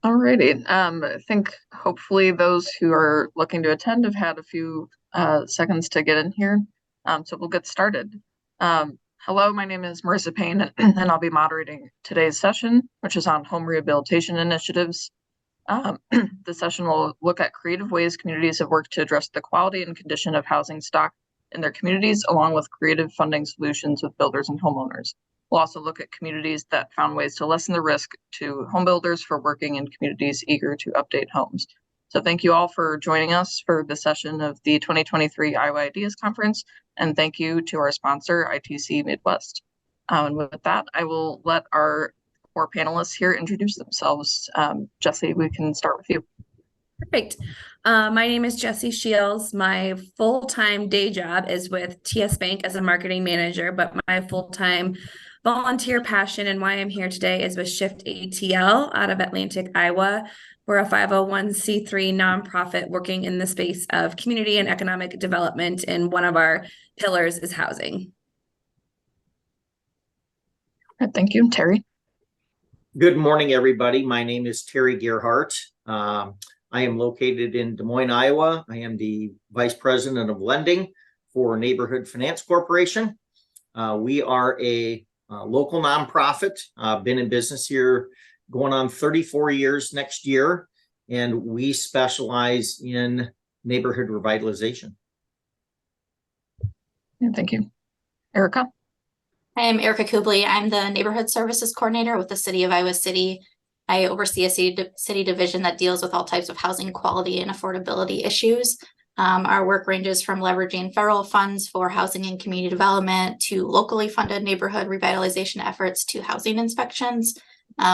Alrighty. I think hopefully those who are looking to attend have had a few seconds to get in here. So we'll get started. Hello, my name is Marissa Payne, and I'll be moderating today's session, which is on home rehabilitation initiatives. The session will look at creative ways communities have worked to address the quality and condition of housing stock in their communities, along with creative funding solutions with builders and homeowners. We'll also look at communities that found ways to lessen the risk to home builders for working in communities eager to update homes. So thank you all for joining us for the session of the 2023 Iowa Ideas Conference, and thank you to our sponsor, ITC Midwest. And with that, I will let our four panelists here introduce themselves. Jesse, we can start with you. Perfect. My name is Jessie Shields. My full-time day job is with TS Bank as a marketing manager, but my full-time volunteer passion and why I'm here today is with Shift ATL out of Atlantic, Iowa. We're a 501c3 nonprofit working in the space of community and economic development, and one of our pillars is housing. Thank you. Terry. Good morning, everybody. My name is Terry Gerhart. I am located in Des Moines, Iowa. I am the Vice President of Lending for Neighborhood Finance Corporation. We are a local nonprofit, been in business here going on 34 years next year, and we specialize in neighborhood revitalization. Thank you. Erica? I'm Erica Kubley. I'm the Neighborhood Services Coordinator with the City of Iowa City. I oversee a city division that deals with all types of housing quality and affordability issues. Our work ranges from leveraging federal funds for housing and community development to locally funded neighborhood revitalization efforts to housing inspections.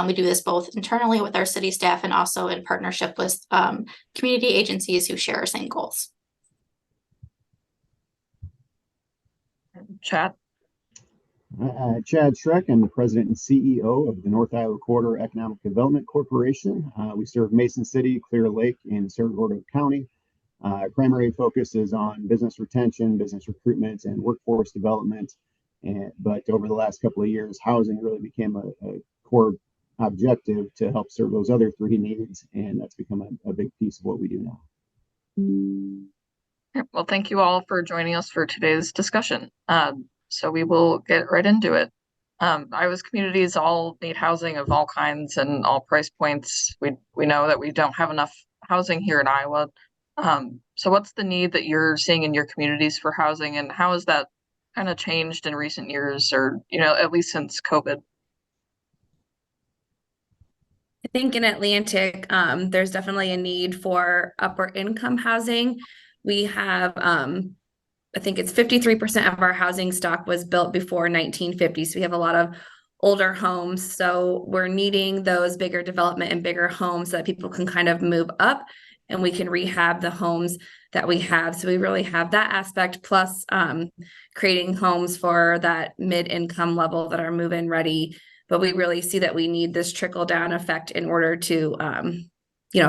We do this both internally with our city staff and also in partnership with community agencies who share our same goals. Chad? Chad Schreck. I'm the president and CEO of the North Iowa Corridor Economic Development Corporation. We serve Mason City, Clear Lake, and Cerro Gordo County. Our primary focus is on business retention, business recruitment, and workforce development. But over the last couple of years, housing really became a core objective to help serve those other three needs, and that's become a big piece of what we do now. Well, thank you all for joining us for today's discussion. So we will get right into it. Iowa's communities all need housing of all kinds and all price points. We know that we don't have enough housing here in Iowa. So what's the need that you're seeing in your communities for housing, and how has that kind of changed in recent years, or at least since COVID? I think in Atlantic, there's definitely a need for upper income housing. We have I think it's 53% of our housing stock was built before 1950. So we have a lot of older homes. So we're needing those bigger development and bigger homes so that people can kind of move up and we can rehab the homes that we have. So we really have that aspect, plus creating homes for that mid-income level that are move-in ready. But we really see that we need this trickle-down effect in order to,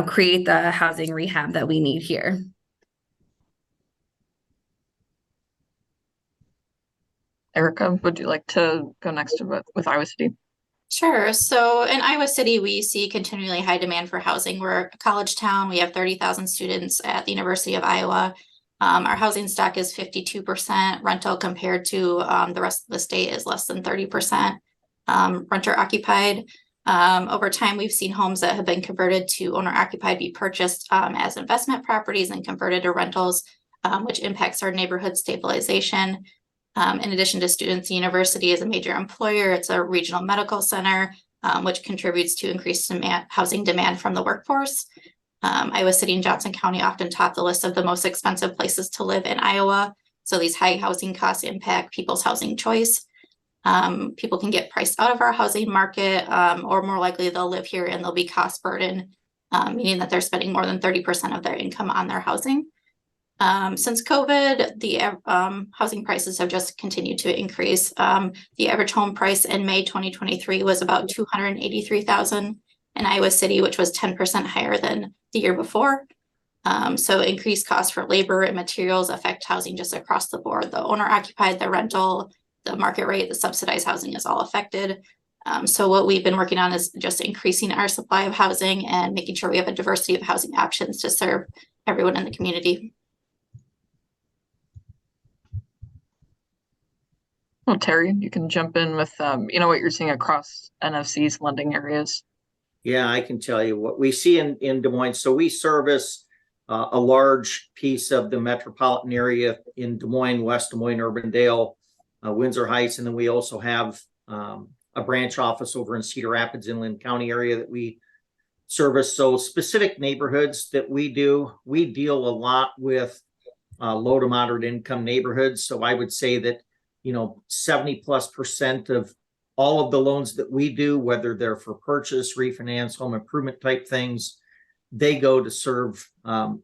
create the housing rehab that we need here. Erica, would you like to go next with Iowa City? Sure. So in Iowa City, we see continually high demand for housing. We're a college town. We have 30,000 students at the University of Iowa. Our housing stock is 52% rental compared to the rest of the state is less than 30% renter occupied. Over time, we've seen homes that have been converted to owner occupied be purchased as investment properties and converted to rentals, which impacts our neighborhood stabilization. In addition to students, the university is a major employer. It's a regional medical center, which contributes to increased housing demand from the workforce. Iowa City and Johnson County often top the list of the most expensive places to live in Iowa. So these high housing costs impact people's housing choice. People can get priced out of our housing market, or more likely they'll live here and they'll be cost burdened, meaning that they're spending more than 30% of their income on their housing. Since COVID, the housing prices have just continued to increase. The average home price in May 2023 was about $283,000 in Iowa City, which was 10% higher than the year before. So increased costs for labor and materials affect housing just across the board. The owner occupied, the rental, the market rate, the subsidized housing is all affected. So what we've been working on is just increasing our supply of housing and making sure we have a diversity of housing options to serve everyone in the community. Well, Terry, you can jump in with what you're seeing across NFC's lending areas. Yeah, I can tell you what we see in Des Moines. So we service a large piece of the metropolitan area in Des Moines, West Des Moines, Urbandale, Windsor Heights, and then we also have a branch office over in Cedar Rapids, Inland County area that we service. So specific neighborhoods that we deal a lot with low to moderate income neighborhoods. So I would say that 70+% of all of the loans that we do, whether they're for purchase, refinance, home improvement type things, they go to serve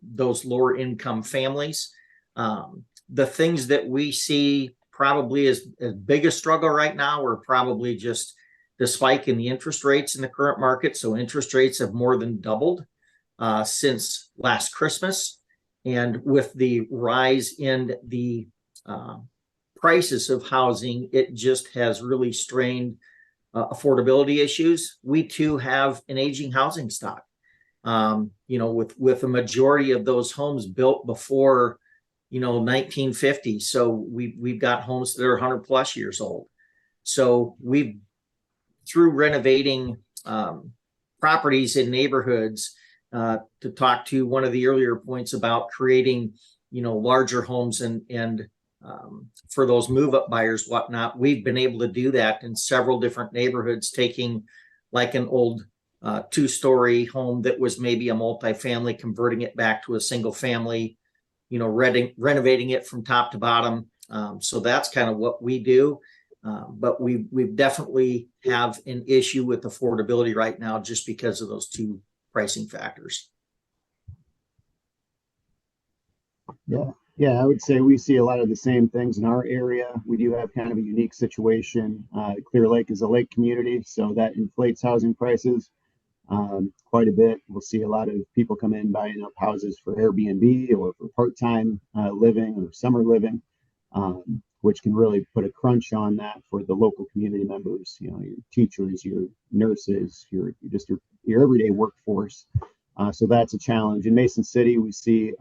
those lower income families. The things that we see probably as big a struggle right now are probably just the spike in the interest rates in the current market. So interest rates have more than doubled since last Christmas. And with the rise in the prices of housing, it just has really strained affordability issues. We too have an aging housing stock. With a majority of those homes built before 1950. So we've got homes that are 100+ years old. So we've, through renovating properties in neighborhoods, to talk to one of the earlier points about creating larger homes and for those move-up buyers, whatnot, we've been able to do that in several different neighborhoods, taking like an old 2-story home that was maybe a multifamily, converting it back to a single family, renovating it from top to bottom. So that's kind of what we do. But we've definitely have an issue with affordability right now just because of those two pricing factors. Yeah, I would say we see a lot of the same things in our area. We do have kind of a unique situation. Clear Lake is a lake community, so that inflates housing prices quite a bit. We'll see a lot of people come in buying up houses for Airbnb or for part-time living or summer living, which can really put a crunch on that for the local community members, your teachers, your nurses, your everyday workforce. So that's a challenge. In Mason City, we see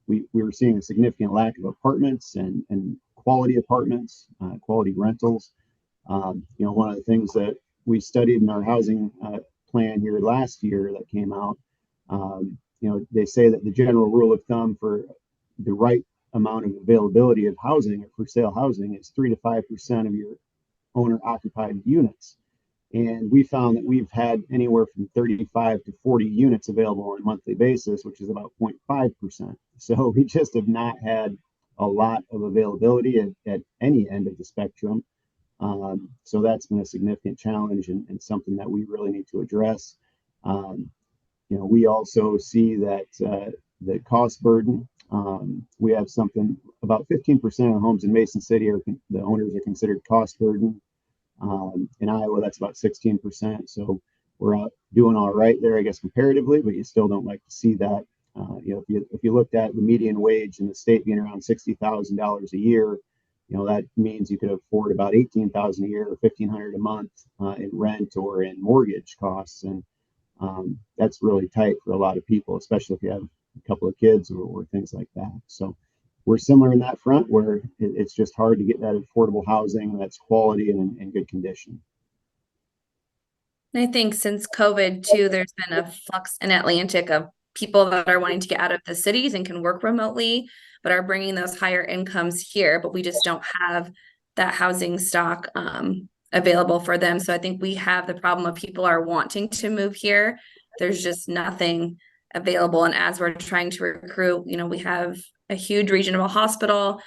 we were seeing a significant lack of apartments and quality apartments, quality rentals. One of the things that we studied in our housing plan here last year that came out, they say that the general rule of thumb for the right amount of availability of housing or for sale housing is 3 to 5% of your owner occupied units. And we found that we've had anywhere from 35 to 40 units available on a monthly basis, which is about 0.5%. So we just have not had a lot of availability at any end of the spectrum. So that's been a significant challenge and something that we really need to address. We also see that the cost burden. We have something about 15% of homes in Mason City the owners are considered cost burden. In Iowa, that's about 16%. So we're out doing all right there, I guess, comparatively, but you still don't like to see that. If you looked at the median wage in the state being around $60,000 a year, that means you could afford about $18,000 a year or $1,500 a month in rent or in mortgage costs. And that's really tight for a lot of people, especially if you have a couple of kids or things like that. So we're similar in that front where it's just hard to get that affordable housing that's quality and in good condition. I think since COVID too, there's been a flux in Atlantic of people that are wanting to get out of the cities and can work remotely, but are bringing those higher incomes here, but we just don't have that housing stock available for them. So I think we have the problem of people are wanting to move here. There's just nothing available. And as we're trying to recruit, we have a huge regional hospital,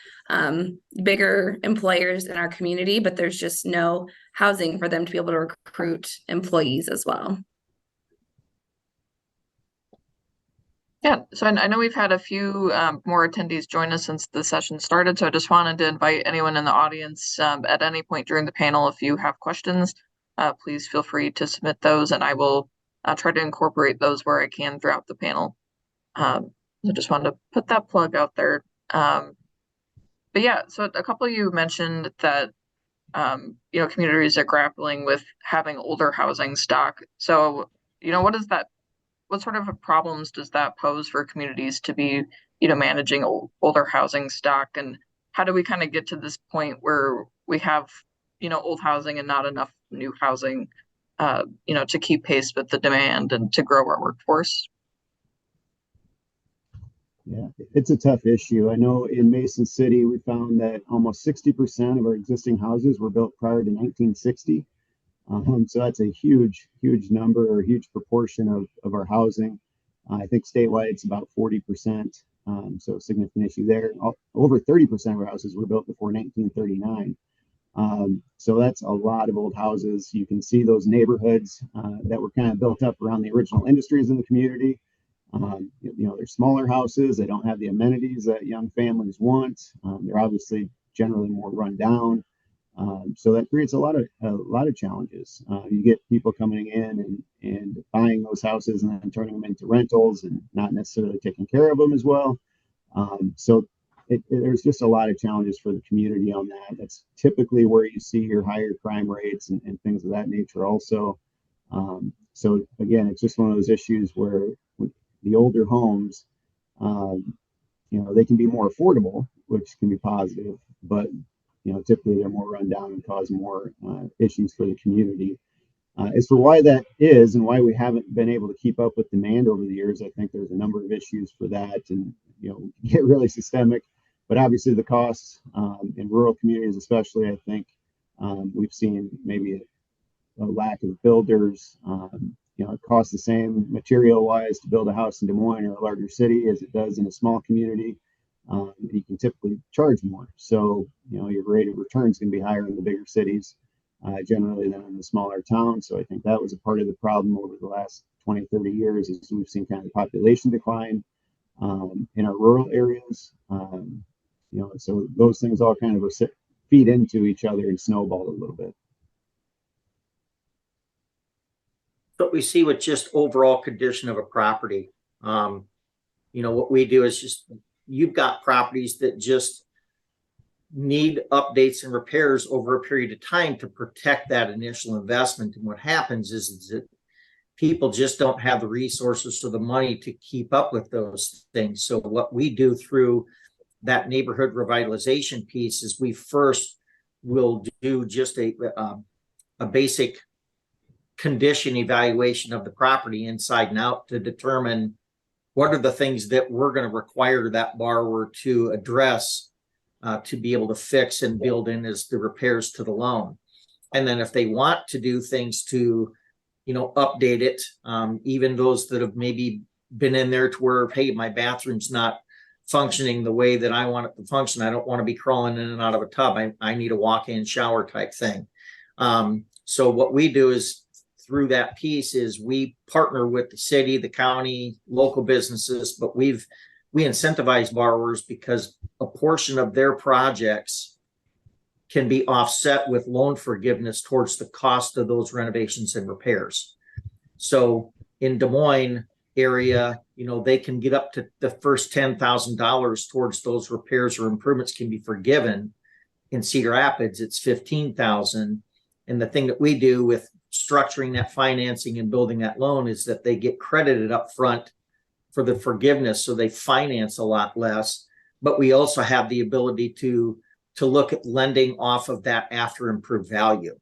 bigger employers in our community, but there's just no housing for them to be able to recruit employees as well. Yeah, so I know we've had a few more attendees join us since the session started, so I just wanted to invite anyone in the audience at any point during the panel, if you have questions, please feel free to submit those, and I will try to incorporate those where I can throughout the panel. I just wanted to put that plug out there. But yeah, so a couple of you mentioned that communities are grappling with having older housing stock. So, what sort of problems does that pose for communities to be, managing older housing stock? And how do we kind of get to this point where we have, old housing and not enough new housing, to keep pace with the demand and to grow our workforce? Yeah, it's a tough issue. I know in Mason City, we found that almost 60% of our existing houses were built prior to 1960. So that's a huge, huge number or huge proportion of our housing. I think statewide it's about 40%. So a significant issue there. Over 30% of our houses were built before 1939. So that's a lot of old houses. You can see those neighborhoods that were kind of built up around the original industries in the community. They're smaller houses. They don't have the amenities that young families want. They're obviously generally more run down. So that creates a lot of challenges. You get people coming in and buying those houses and then turning them into rentals and not necessarily taking care of them as well. So there's just a lot of challenges for the community on that. That's typically where you see your higher crime rates and things of that nature also. So again, it's just one of those issues where with the older homes, they can be more affordable, which can be positive, but typically they're more run down and cause more issues for the community. As for why that is and why we haven't been able to keep up with demand over the years, I think there's a number of issues for that, and get really systemic. But obviously, the costs in rural communities, especially, I think we've seen maybe a lack of builders. It costs the same material-wise to build a house in Des Moines or a larger city as it does in a small community. You can typically charge more. So, your rate of return is going to be higher in the bigger cities generally than in the smaller towns. So I think that was a part of the problem over the last 20, 30 years is we've seen kind of population decline in our rural areas. So those things all kind of feed into each other and snowball a little bit. But we see with just overall condition of a property, what we do is just, you've got properties that just need updates and repairs over a period of time to protect that initial investment. And what happens is that people just don't have the resources or the money to keep up with those things. So what we do through that neighborhood revitalization piece is we first will do just a basic condition evaluation of the property inside and out to determine what are the things that we're going to require that borrower to address to be able to fix and build in as the repairs to the loan. And then if they want to do things to, update it, even those that have maybe been in there to where, hey, my bathroom's not functioning the way that I want it to function. I don't want to be crawling in and out of a tub. I need a walk-in shower type thing. So what we do is through that piece is we partner with the city, the county, local businesses, but we incentivize borrowers because a portion of their projects can be offset with loan forgiveness towards the cost of those renovations and repairs. So in Des Moines area, they can get up to the first $10,000 towards those repairs or improvements can be forgiven. In Cedar Rapids, it's $15,000. And the thing that we do with structuring that financing and building that loan is that they get credited up front for the forgiveness, so they finance a lot less. But we also have the ability to look at lending off of that after improved value.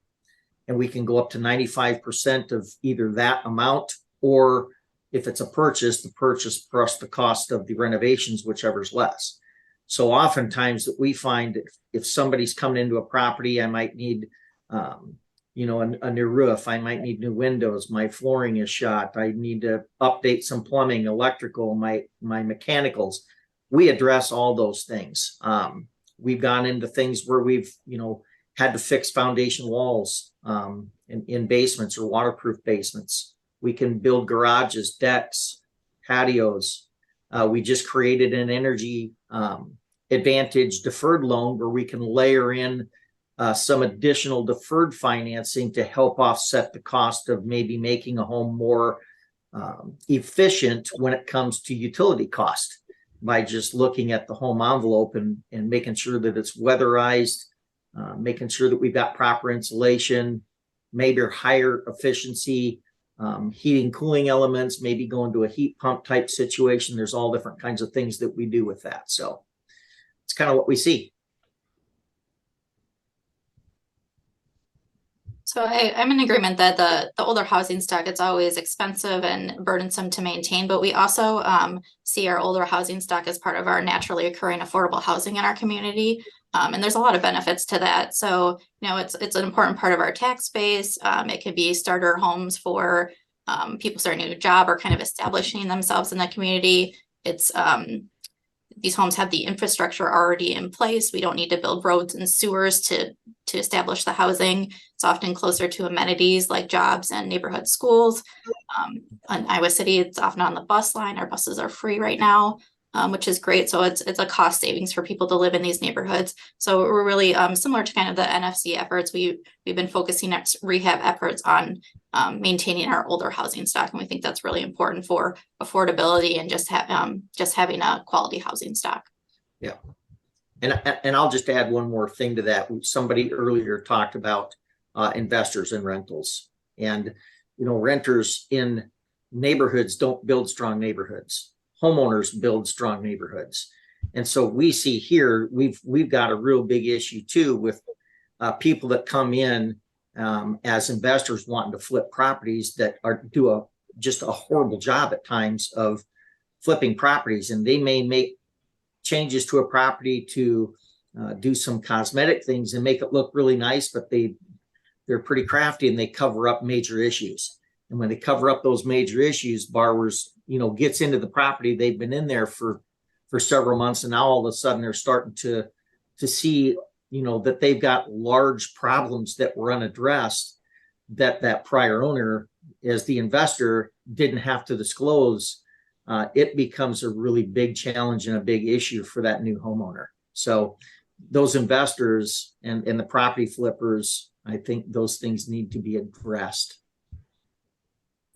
And we can go up to 95% of either that amount, or if it's a purchase, the purchase plus the cost of the renovations, whichever's less. So oftentimes that we find if somebody's coming into a property, I might need a new roof. I might need new windows. My flooring is shot. I need to update some plumbing, electrical, my mechanicals. We address all those things. We've gone into things where we've, had to fix foundation walls in basements or waterproof basements. We can build garages, decks, patios. We just created an energy advantage deferred loan where we can layer in some additional deferred financing to help offset the cost of maybe making a home more efficient when it comes to utility cost by just looking at the home envelope and making sure that it's weatherized, making sure that we've got proper insulation, maybe higher efficiency, heating, cooling elements, maybe going to a heat pump type situation. There's all different kinds of things that we do with that. So it's kind of what we see. So I'm in agreement that the older housing stock, it's always expensive and burdensome to maintain, but we also see our older housing stock as part of our naturally occurring affordable housing in our community. And there's a lot of benefits to that. So, it's an important part of our tax base. It could be starter homes for people starting a new job or kind of establishing themselves in the community. It's these homes have the infrastructure already in place. We don't need to build roads and sewers to establish the housing. It's often closer to amenities like jobs and neighborhood schools. In Iowa City, it's often on the bus line. Our buses are free right now, which is great. So it's a cost savings for people to live in these neighborhoods. So we're really similar to kind of the NFC efforts. We've been focusing our rehab efforts on maintaining our older housing stock, and we think that's really important for affordability and just having a quality housing stock. Yeah, and I'll just add one more thing to that. Somebody earlier talked about investors and rentals, and renters in neighborhoods don't build strong neighborhoods. Homeowners build strong neighborhoods, and so we see here we've got a real big issue too with people that come in as investors wanting to flip properties that do just a horrible job at times of flipping properties, and they may make changes to a property to do some cosmetic things and make it look really nice, but they're pretty crafty and they cover up major issues. And when they cover up those major issues, borrowers gets into the property. They've been in there for several months, and now all of a sudden they're starting to see that they've got large problems that were unaddressed that prior owner, as the investor, didn't have to disclose. It becomes a really big challenge and a big issue for that new homeowner. So those investors and the property flippers, I think those things need to be addressed.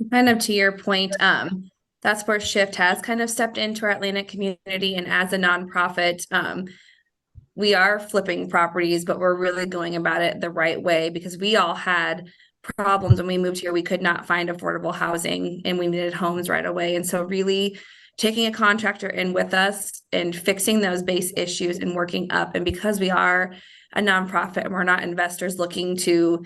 Kind of to your point, that's where Shift has kind of stepped into our Atlantic community, and as a nonprofit, we are flipping properties, but we're really going about it the right way, because we all had problems when we moved here. We could not find affordable housing and we needed homes right away. And so really taking a contractor in with us and fixing those base issues and working up. And because we are a nonprofit and we're not investors looking to,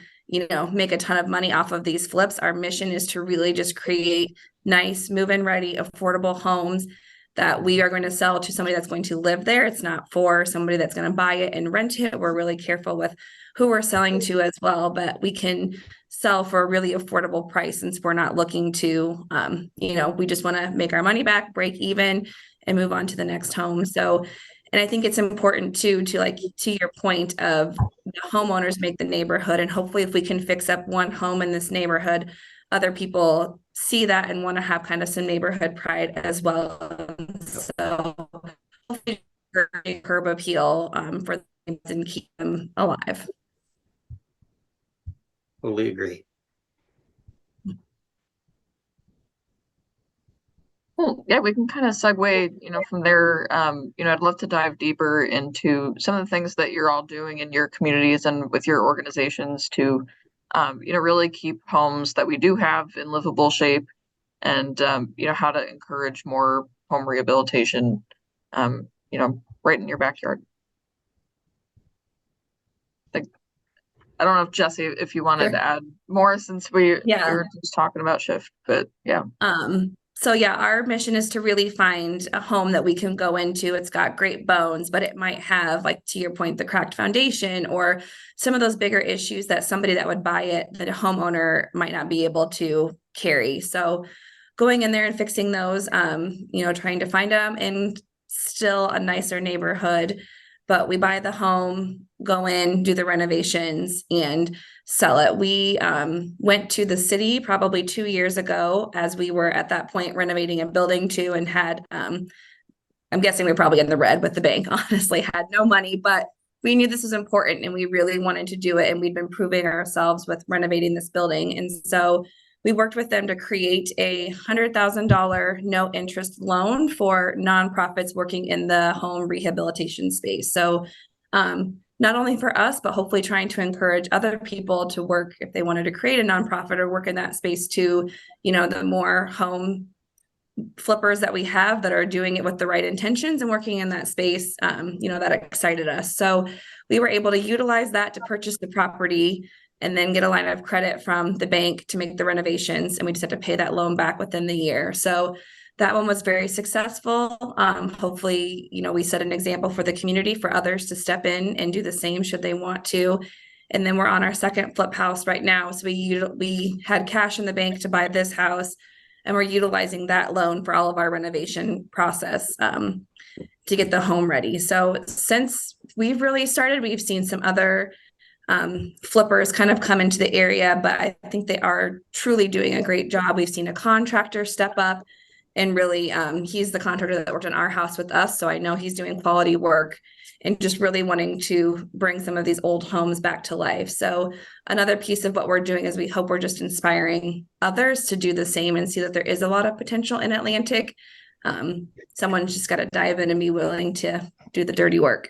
make a ton of money off of these flips, our mission is to really just create nice, move-in ready, affordable homes that we are going to sell to somebody that's going to live there. It's not for somebody that's going to buy it and rent it. We're really careful with who we're selling to as well, but we can sell for a really affordable price, since we're not looking to, we just want to make our money back, break even, and move on to the next home. So, and I think it's important too, to your point of the homeowners make the neighborhood. And hopefully if we can fix up one home in this neighborhood, other people see that and want to have kind of some neighborhood pride as well. So hopefully curb appeal for them and keep them alive. Totally agree. Well, yeah, we can kind of segue, from there. I'd love to dive deeper into some of the things that you're all doing in your communities and with your organizations to, really keep homes that we do have in livable shape, and, how to encourage more home rehabilitation, right in your backyard. I don't know if Jesse, if you wanted to add more, since we were just talking about Shift, but yeah. So yeah, our mission is to really find a home that we can go into. It's got great bones, but it might have, like to your point, the cracked foundation or some of those bigger issues that somebody that would buy it, that a homeowner might not be able to carry. So going in there and fixing those, trying to find them in still a nicer neighborhood. But we buy the home, go in, do the renovations, and sell it. We went to the city probably 2 years ago, as we were at that point renovating a building too, and had, I'm guessing we were probably in the red with the bank, honestly, had no money, but we knew this was important and we really wanted to do it. And we'd been proving ourselves with renovating this building. And so we worked with them to create a $100,000 no interest loan for nonprofits working in the home rehabilitation space. So not only for us, but hopefully trying to encourage other people to work if they wanted to create a nonprofit or work in that space too. The more home flippers that we have that are doing it with the right intentions and working in that space, that excited us. So we were able to utilize that to purchase the property and then get a line of credit from the bank to make the renovations. And we just had to pay that loan back within the year. So that one was very successful. Hopefully, we set an example for the community for others to step in and do the same should they want to. And then we're on our second flip house right now. So we had cash in the bank to buy this house, and we're utilizing that loan for all of our renovation process to get the home ready. So since we've really started, we've seen some other flippers kind of come into the area, but I think they are truly doing a great job. We've seen a contractor step up, and really he's the contractor that worked on our house with us. So I know he's doing quality work and just really wanting to bring some of these old homes back to life. So another piece of what we're doing is we hope we're just inspiring others to do the same and see that there is a lot of potential in Atlantic. Someone's just got to dive in and be willing to do the dirty work.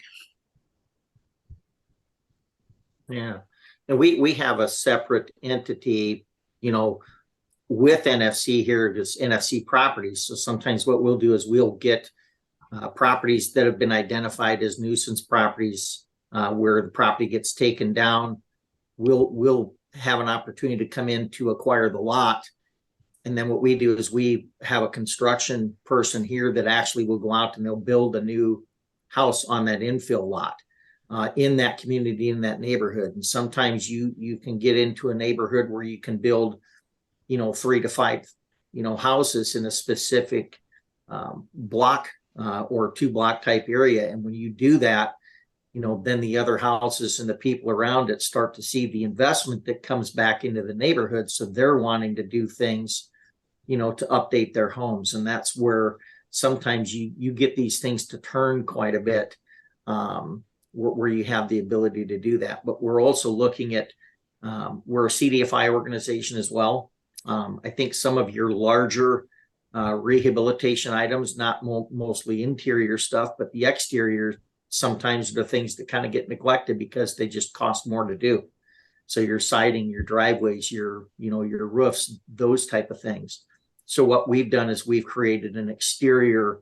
Yeah. And we have a separate entity, with NFC here, just NFC properties. So sometimes what we'll do is we'll get properties that have been identified as nuisance properties where the property gets taken down. We'll have an opportunity to come in to acquire the lot. And then what we do is we have a construction person here that actually will go out and they'll build a new house on that infill lot in that community, in that neighborhood. And sometimes you can get into a neighborhood where you can build 3 to 5, houses in a specific block or 2-block type area. And when you do that, then the other houses and the people around it start to see the investment that comes back into the neighborhood. So they're wanting to do things, to update their homes. And that's where sometimes you get these things to turn quite a bit, where you have the ability to do that. But we're also looking at, we're a CDFI organization as well. I think some of your larger rehabilitation items, not mostly interior stuff, but the exterior sometimes are the things that kind of get neglected because they just cost more to do. So your siding, your driveways, your roofs, those type of things. So what we've done is we've created an exterior,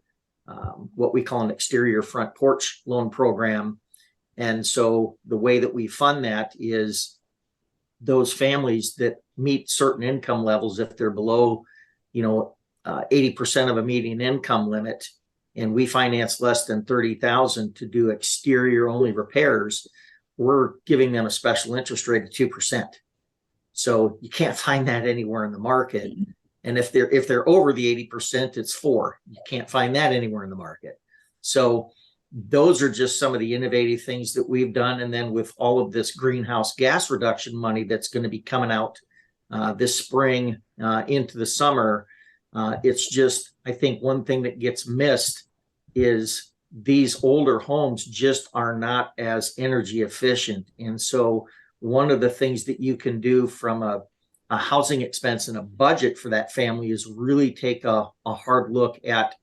what we call an exterior front porch loan program. And so the way that we fund that is those families that meet certain income levels, if they're below, 80% of a median income limit, and we finance less than $30,000 to do exterior only repairs, we're giving them a special interest rate of 2%. So you can't find that anywhere in the market. And if they're over the 80%, it's 4%. You can't find that anywhere in the market. So those are just some of the innovative things that we've done. And then with all of this greenhouse gas reduction money that's going to be coming out this spring into the summer, it's just, I think one thing that gets missed is these older homes just are not as energy efficient. And so one of the things that you can do from a housing expense and a budget for that family is really take a hard look at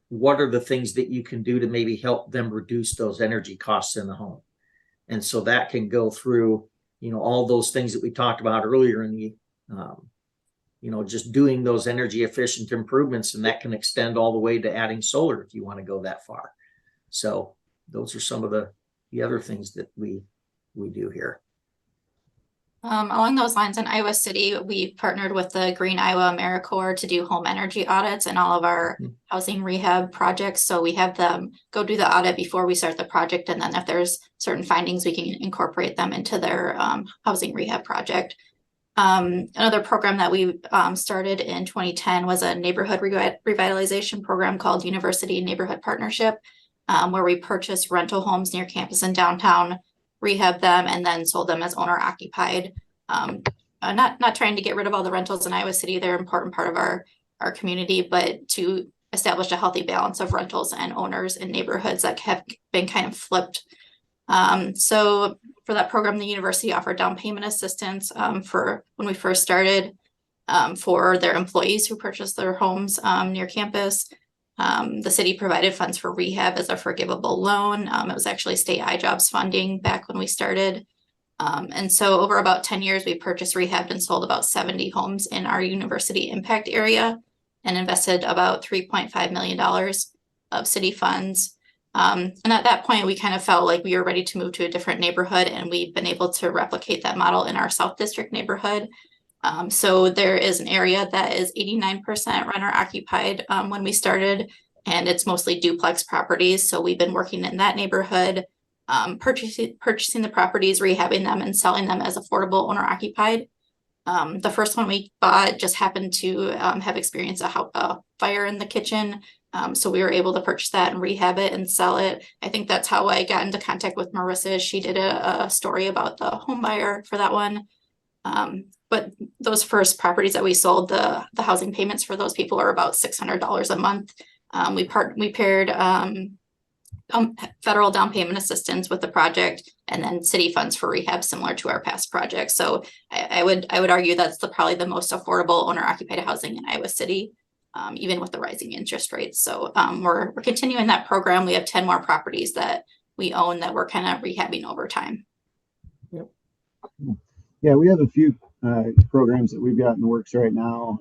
what are the things that you can do to maybe help them reduce those energy costs in the home. And so that can go through, all those things that we talked about earlier in the, just doing those energy efficient improvements, and that can extend all the way to adding solar if you want to go that far. So those are some of the other things that we do here. Along those lines, in Iowa City, we partnered with the Green Iowa AmeriCorps to do home energy audits in all of our housing rehab projects. So we have them go do the audit before we start the project. And then if there's certain findings, we can incorporate them into their housing rehab project. Another program that we started in 2010 was a neighborhood revitalization program called University Neighborhood Partnership, where we purchased rental homes near campus and downtown, rehab them, and then sold them as owner occupied. Not trying to get rid of all the rentals in Iowa City. They're an important part of our community, but to establish a healthy balance of rentals and owners in neighborhoods that have been kind of flipped. So for that program, the university offered down payment assistance for when we first started for their employees who purchased their homes near campus. The city provided funds for rehab as a forgivable loan. It was actually state iJobs funding back when we started. And so over about 10 years, we purchased, rehabbed, and sold about 70 homes in our university impact area and invested about $3.5 million of city funds. And at that point, we kind of felt like we were ready to move to a different neighborhood, and we've been able to replicate that model in our South District neighborhood. So there is an area that is 89% renter occupied when we started, and it's mostly duplex properties. So we've been working in that neighborhood, purchasing the properties, rehabbing them, and selling them as affordable owner occupied. The first one we bought just happened to have experienced a fire in the kitchen. So we were able to purchase that and rehab it and sell it. I think that's how I got into contact with Marissa. She did a story about the home buyer for that one. But those first properties that we sold, the housing payments for those people are about $600 a month. We paired federal down payment assistance with the project, and then city funds for rehab, similar to our past projects. So I would argue that's probably the most affordable owner occupied housing in Iowa City, even with the rising interest rates. So we're continuing that program. We have 10 more properties that we own that we're kind of rehabbing over time. Yeah, we have a few programs that we've got in the works right now.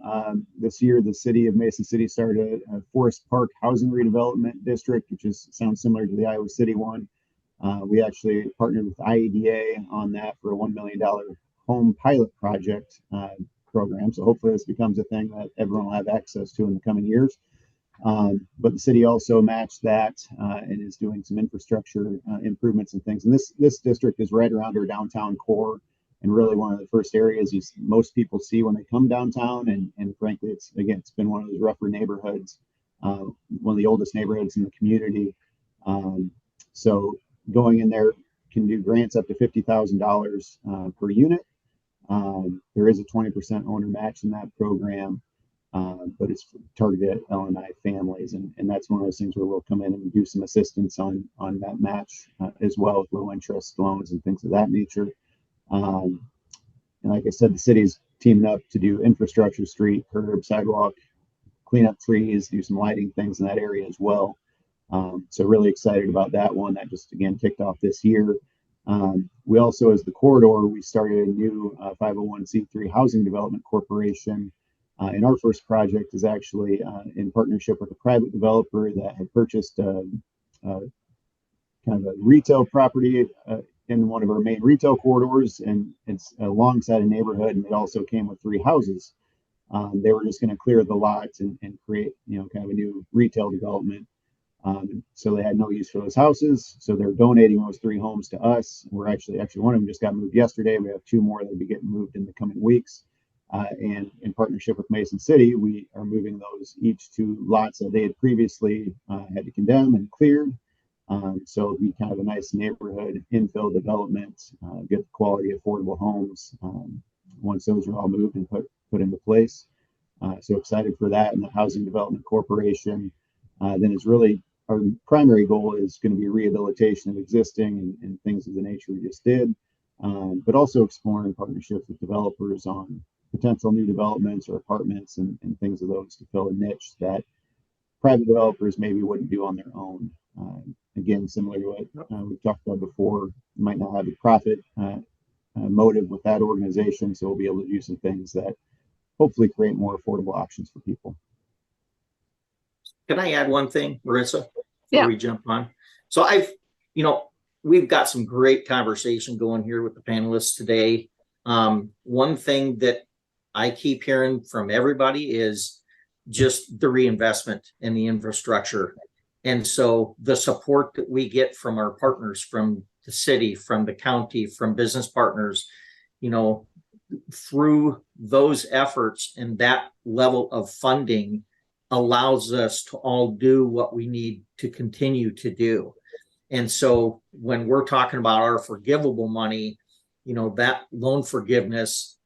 This year, the city of Mason City started a Forest Park Housing Redevelopment District, which sounds similar to the Iowa City one. We actually partnered with IEDA on that for a $1 million home pilot project program. So hopefully this becomes a thing that everyone will have access to in the coming years. But the city also matched that and is doing some infrastructure improvements and things. And this district is right around our downtown core, and really one of the first areas most people see when they come downtown. And frankly, it's been one of those rougher neighborhoods, one of the oldest neighborhoods in the community. So going in there can do grants up to $50,000 per unit. There is a 20% owner match in that program, but it's targeted at LNI families. And that's one of those things where we'll come in and do some assistance on that match as well, with low interest loans and things of that nature. And like I said, the city's teaming up to do infrastructure, street, curb, sidewalk, clean up trees, do some lighting things in that area as well. So really excited about that one. That just, again, kicked off this year. We also, as the corridor, we started a new 501c3 housing development corporation. And our first project is actually in partnership with a private developer that had purchased kind of a retail property in one of our main retail corridors, and it's alongside a neighborhood, and it also came with 3 houses. They were just going to clear the lots and create, kind of a new retail development. So they had no use for those houses, so they're donating those 3 homes to us. We're actually one of them just got moved yesterday. We have 2 more that'll be getting moved in the coming weeks. And in partnership with Mason City, we are moving those each to lots that they had previously had to condemn and cleared. So it'll be kind of a nice neighborhood infill development, good quality, affordable homes once those are all moved and put into place. So excited for that. And the Housing Development Corporation then is really our primary goal is going to be rehabilitation of existing and things of the nature we just did, but also exploring partnerships with developers on potential new developments or apartments and things of those to fill a niche that private developers maybe wouldn't do on their own. Again, similar to what we've talked about before, you might not have a profit motive with that organization, so we'll be able to do some things that hopefully create more affordable options for people. Can I add one thing, Marissa, before Yeah. we jump on? So we've got some great conversation going here with the panelists today. One thing that I keep hearing from everybody is just the reinvestment in the infrastructure. And so the support that we get from our partners, from the city, from the county, from business partners, through those efforts and that level of funding allows us to all do what we need to continue to do. And so when we're talking about our forgivable money, that loan forgiveness,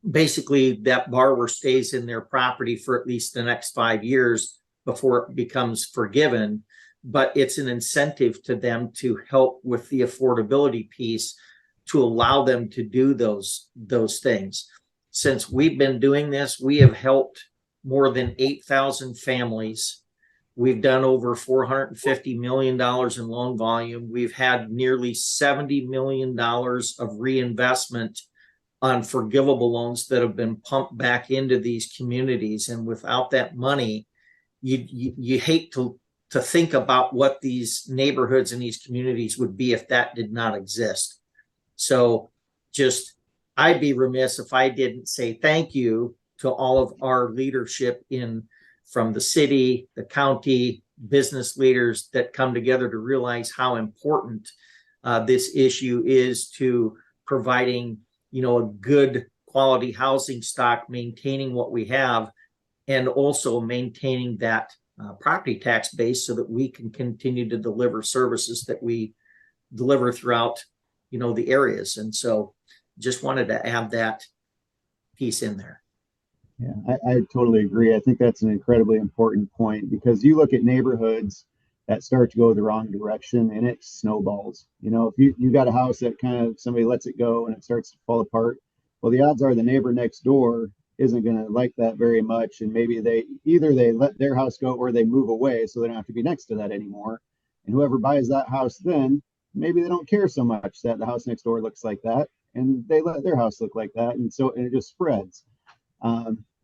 basically that borrower stays in their property for at least the next 5 years before it becomes forgiven, but it's an incentive to them to help with the affordability piece to allow them to do those things. Since we've been doing this, we have helped more than 8,000 families We've done over $450 million in loan volume. We've had nearly $70 million of reinvestment on forgivable loans that have been pumped back into these communities. And without that money, you hate to think about what these neighborhoods and these communities would be if that did not exist. So just, I'd be remiss if I didn't say thank you to all of our leadership from the city, the county, business leaders that come together to realize how important this issue is to providing, a good quality housing stock, maintaining what we have, and also maintaining that property tax base so that we can continue to deliver services that we deliver throughout, the areas. And so just wanted to add that piece in there. Yeah, I totally agree. I think that's an incredibly important point because you look at neighborhoods that start to go the wrong direction and it snowballs. If you got a house that kind of somebody lets it go and it starts to fall apart, well, the odds are the neighbor next door isn't going to like that very much. And maybe they let their house go or they move away so they don't have to be next to that anymore. And whoever buys that house then, maybe they don't care so much that the house next door looks like that and they let their house look like that. And it just spreads.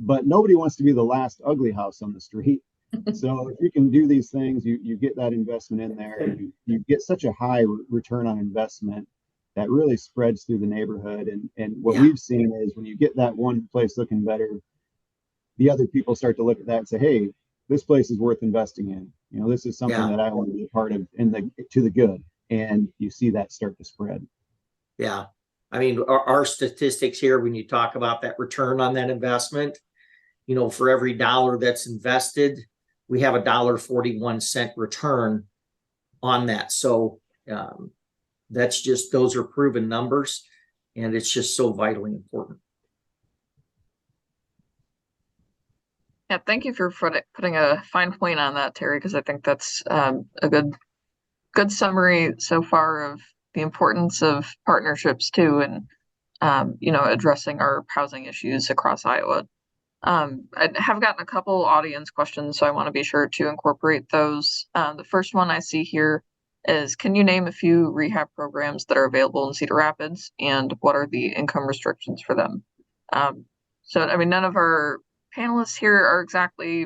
But nobody wants to be the last ugly house on the street. So if you can do these things, you get that investment in there, and you get such a high return on investment that really spreads through the neighborhood. And what we've seen is when you get that one place looking better, the other people start to look at that and say, hey, this place is worth investing in. This is something that I want to be a part of to the good. And you see that start to spread. Yeah. I mean, our statistics here, when you talk about that return on that investment, for every dollar that's invested, we have $1.41 return on that. So that's just, those are proven numbers, and it's just so vitally important. Yeah, thank you for putting a fine point on that, Terry, because I think that's a good summary so far of the importance of partnerships too, and addressing our housing issues across Iowa. I have gotten a couple audience questions, so I want to be sure to incorporate those. The first one I see here is, can you name a few rehab programs that are available in Cedar Rapids, and what are the income restrictions for them? So, I mean, none of our panelists here are exactly,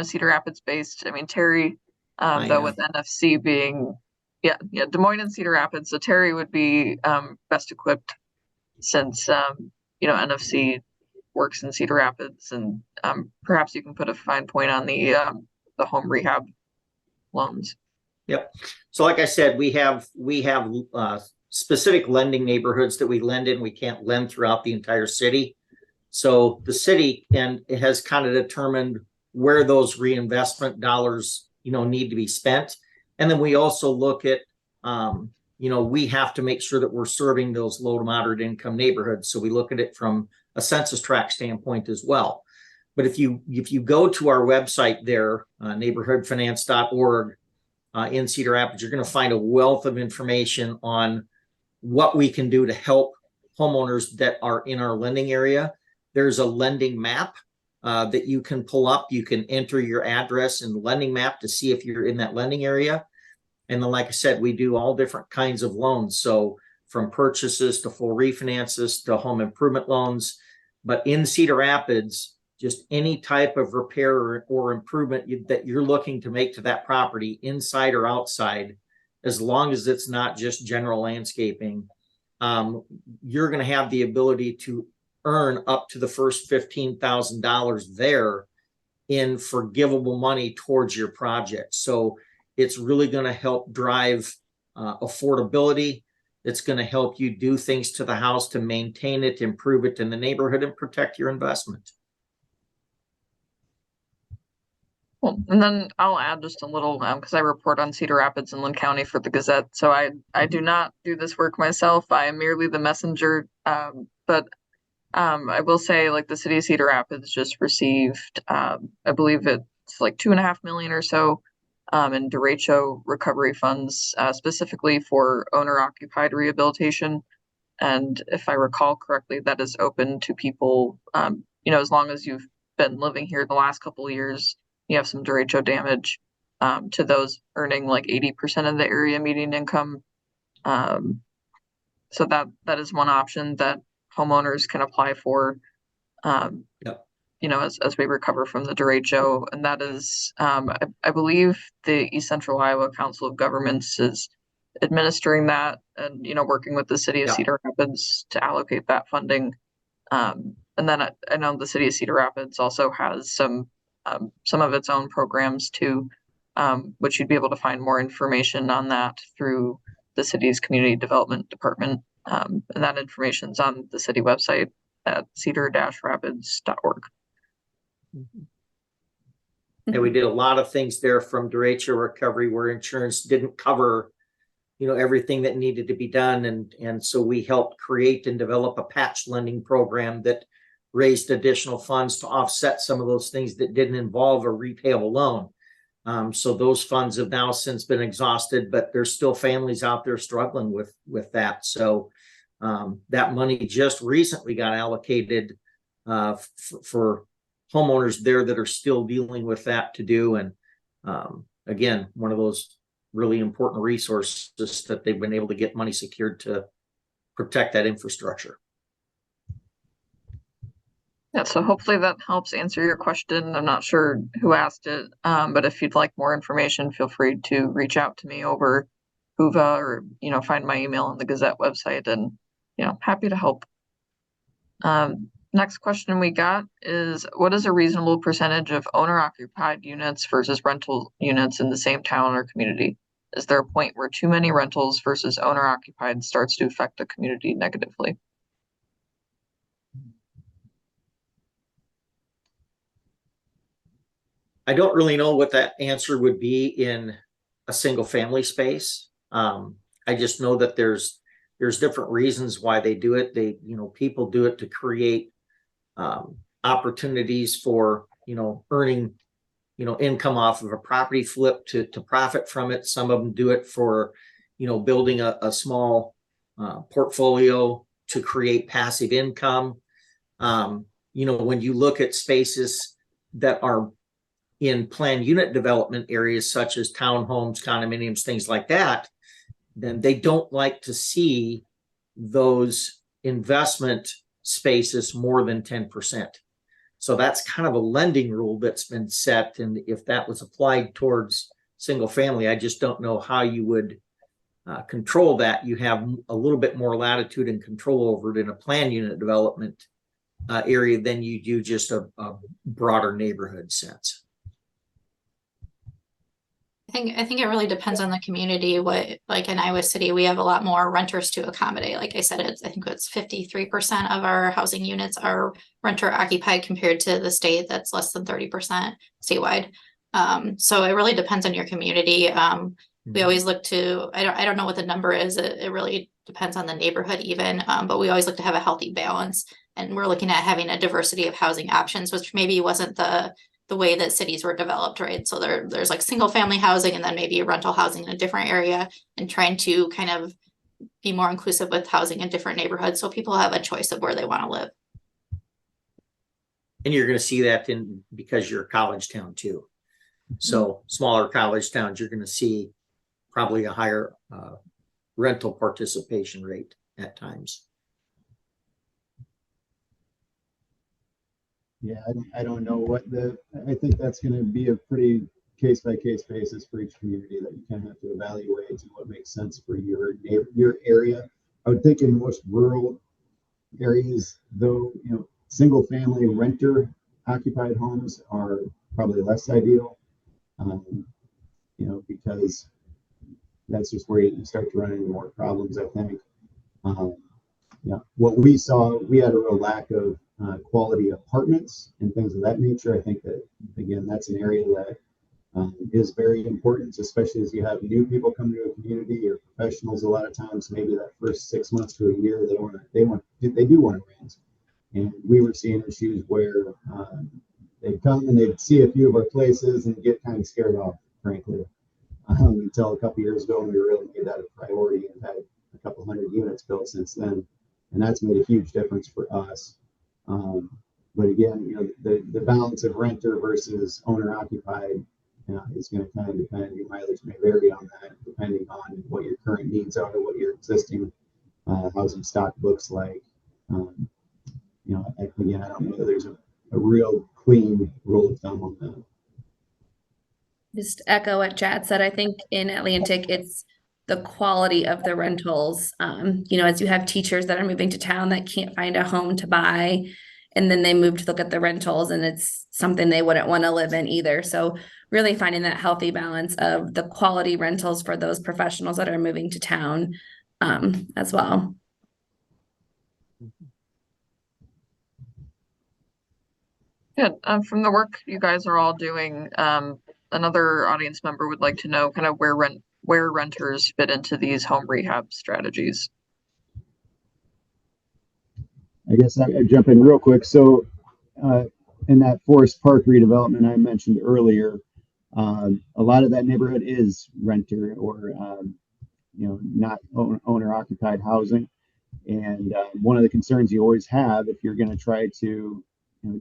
Cedar Rapids based. I mean, Terry, though, with NFC being, Des Moines and Cedar Rapids, so Terry would be best equipped since, NFC works in Cedar Rapids, and perhaps you can put a fine point on the home rehab loans. Yep. So like I said, we have specific lending neighborhoods that we lend in. We can't lend throughout the entire city. So the city has kind of determined where those reinvestment dollars, need to be spent. And then we also look at, we have to make sure that we're serving those low to moderate income neighborhoods. So we look at it from a census tract standpoint as well. But if you go to our website there, neighborhoodfinance.org, in Cedar Rapids, you're going to find a wealth of information on what we can do to help homeowners that are in our lending area. There's a lending map that you can pull up. You can enter your address in the lending map to see if you're in that lending area. And then, like I said, we do all different kinds of loans. So from purchases to full refinances to home improvement loans. But in Cedar Rapids, just any type of repair or improvement that you're looking to make to that property, inside or outside, as long as it's not just general landscaping, you're going to have the ability to earn up to the first $15,000 there in forgivable money towards your project. So it's really going to help drive affordability. It's going to help you do things to the house to maintain it, improve it in the neighborhood, and protect your investment. Well, and then I'll add just a little, because I report on Cedar Rapids and Lynn County for the Gazette. So I do not do this work myself. I am merely the messenger. But I will say, like, the city of Cedar Rapids just received, I believe it's like $2.5 million or so in derecho recovery funds, specifically for owner-occupied rehabilitation. And if I recall correctly, that is open to people, as long as you've been living here the last couple of years, you have some derecho damage. to those earning like 80% of the area median income. So that is one option that homeowners can apply for, Yep. As we recover from the derecho. And that is, I believe the East Central Iowa Council of Governments is administering that and, working with the city of Yep. Cedar Rapids to allocate that funding. And then I know the city of Cedar Rapids also has some of its own programs too, which you'd be able to find more information on that through the city's community development department. And that information's on the city website at cedar-rapids.org. And we did a lot of things there from derecho recovery where insurance didn't cover, everything that needed to be done. And so we helped create and develop a patch lending program that raised additional funds to offset some of those things that didn't involve a repayable loan. So those funds have now since been exhausted, but there's still families out there struggling with that. So that money just recently got allocated for homeowners there that are still dealing with that to do. And again, one of those really important resources that they've been able to get money secured to protect that infrastructure. Yeah, so hopefully that helps answer your question. I'm not sure who asked it, but if you'd like more information, feel free to reach out to me over Whova or, find my email on the Gazette website, and, happy to help. Next question we got is, what is a reasonable percentage of owner-occupied units versus rental units in the same town or community? Is there a point where too many rentals versus owner-occupied starts to affect the community negatively? I don't really know what that answer would be in a single family space. I just know that there's different reasons why they do it. People do it to create opportunities for, earning, income off of a property flip to profit from it. Some of them do it for, building a small portfolio to create passive income. When you look at spaces that are in planned unit development areas, such as townhomes, condominiums, things like that, then they don't like to see those investment spaces more than 10%. So that's kind of a lending rule that's been set. And if that was applied towards single family, I just don't know how you would control that. You have a little bit more latitude and control over it in a planned unit development area than you do just a broader neighborhood sense. I think it really depends on the community. Like in Iowa City, we have a lot more renters to accommodate. Like I said, I think it's 53% of our housing units are renter occupied compared to the state that's less than 30% statewide. So it really depends on your community. We always look to, I don't know what the number is. It really depends on the neighborhood even, but we always look to have a healthy balance. And we're looking at having a diversity of housing options, which maybe wasn't the way that cities were developed, right? So there's like single family housing and then maybe rental housing in a different area, and trying to kind of be more inclusive with housing in different neighborhoods so people have a choice of where they want to live. And you're going to see that because you're a college town too. So smaller college towns, you're going to see probably a higher rental participation rate at times. Yeah, I don't know I think that's going to be a pretty case by case basis for each community that you kind of have to evaluate and what makes sense for your area. I would think in most rural areas, though, single family renter occupied homes are probably less ideal, because that's just where you start to run into more problems, I think. What we saw, we had a real lack of quality apartments and things of that nature. I think that, again, that's an area that is very important, especially as you have new people come to a community or professionals. A lot of times, maybe that first 6 months to a year, they do want to rent. And we were seeing issues where they'd come and they'd see a few of our places and get kind of scared off, frankly. Until a couple years ago, we really made that a priority and had a couple hundred units built since then. And that's made a huge difference for us. But again, the balance of renter versus owner occupied is going to kind of depend. Your mileage may vary on that, depending on what your current needs are, what your existing housing stock looks like. Um, again, I don't know that there's a real clean rule of thumb on that. Just echo what Chad said. I think in Atlantic, it's the quality of the rentals. As you have teachers that are moving to town that can't find a home to buy, and then they move to look at the rentals, and it's something they wouldn't want to live in either. So really finding that healthy balance of the quality rentals for those professionals that are moving to town as well. Good. From the work you guys are all doing, another audience member would like to know kind of where renters fit into these home rehab strategies. I guess I jump in real quick. So in that Forest Park redevelopment I mentioned earlier, a lot of that neighborhood is renter or not owner occupied housing. And one of the concerns you always have if you're going to try to